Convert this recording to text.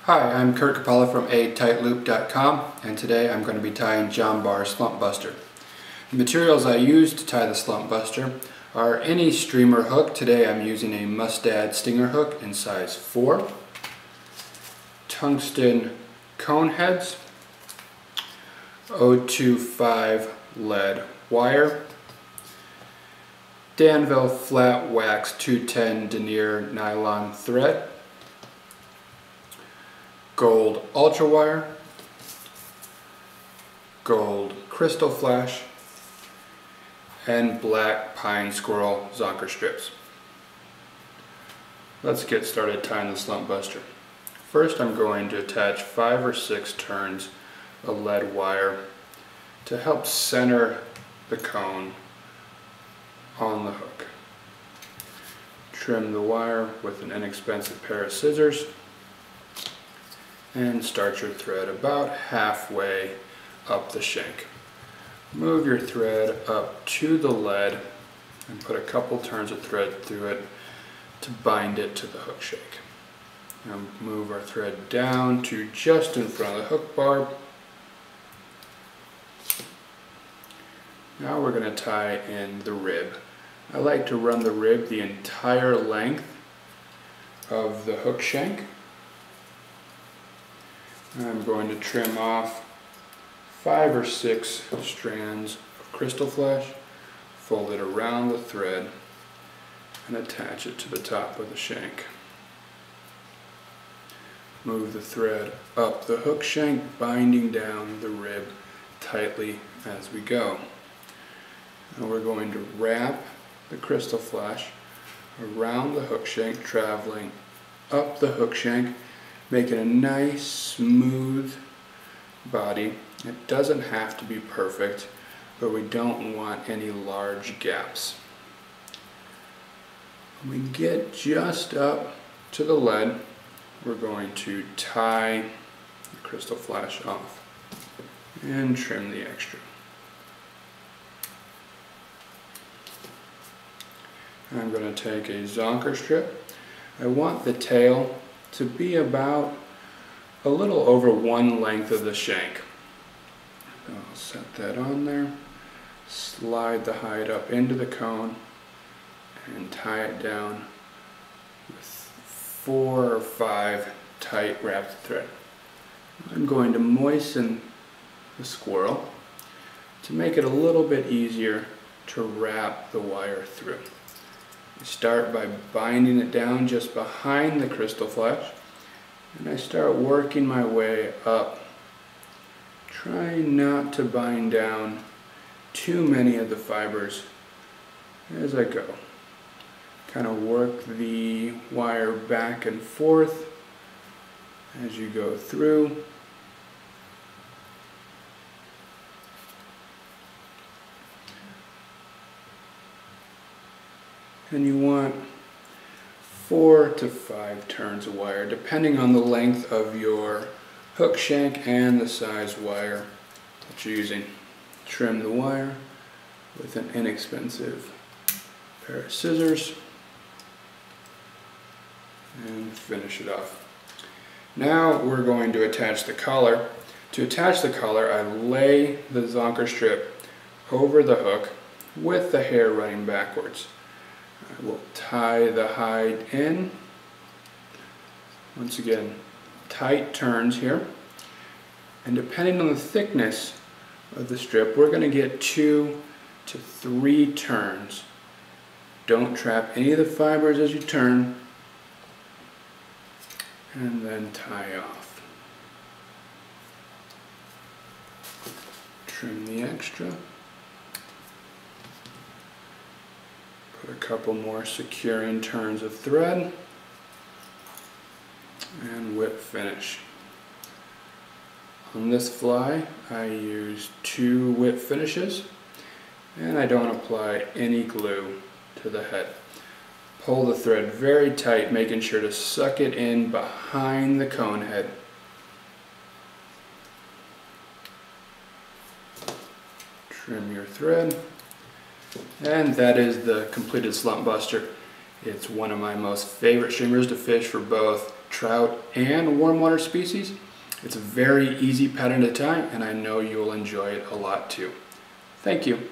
Hi, I'm Kurt Kopala from atightloop.com, and today I'm going to be tying John Barr Slumpbuster. The materials I use to tie the Slumpbuster are any streamer hook. Today I'm using a Mustad stinger hook in size 4, tungsten cone heads, 025 lead wire, Danville flat wax 210 denier nylon thread, gold ultra wire, gold crystal flash, and black pine squirrel zonker strips. Let's get started tying the Slumpbuster. First I'm going to attach 5 or 6 turns of lead wire to help center the cone on the hook. Trim the wire with an inexpensive pair of scissors and start your thread about halfway up the shank. Move your thread up to the lead and put a couple turns of thread through it to bind it to the hook shank. Now move our thread down to just in front of the hook barb. Now we're going to tie in the rib. I like to run the rib the entire length of the hook shank. I'm going to trim off 5 or 6 strands of crystal flash, fold it around the thread, and attach it to the top of the shank. Move the thread up the hook shank, binding down the rib tightly as we go. Now we're going to wrap the crystal flash around the hook shank, traveling up the hook shank, making a nice smooth body. It doesn't have to be perfect, but we don't want any large gaps. When we get just up to the lead, we're going to tie the crystal flash off and trim the extra. I'm going to take a zonker strip. I want the tail to be about a little over one length of the shank. So I'll set that on there, slide the hide up into the cone, and tie it down with 4 or 5 tight wrapped thread. I'm going to moisten the squirrel to make it a little bit easier to wrap the wire through. I start by binding it down just behind the crystal flash, and I start working my way up, trying not to bind down too many of the fibers as I go. Kind of work the wire back and forth as you go through. And you want 4 to 5 turns of wire, depending on the length of your hook shank and the size wire that you're using. Trim the wire with an inexpensive pair of scissors and finish it off. Now we're going to attach the collar. To attach the collar, I lay the zonker strip over the hook with the hair running backwards. I will tie the hide in. Once again, tight turns here. And depending on the thickness of the strip, we're going to get 2 to 3 turns. Don't trap any of the fibers as you turn. And then tie off. Trim the extra. Put a couple more securing turns of thread and whip finish. On this fly I use 2 whip finishes, and I don't apply any glue to the head. Pull the thread very tight, making sure to suck it in behind the cone head. Trim your thread. And that is the completed Slumpbuster. It's one of my most favorite streamers to fish for both trout and warm water species. It's a very easy pattern to tie, and I know you'll enjoy it a lot too. Thank you.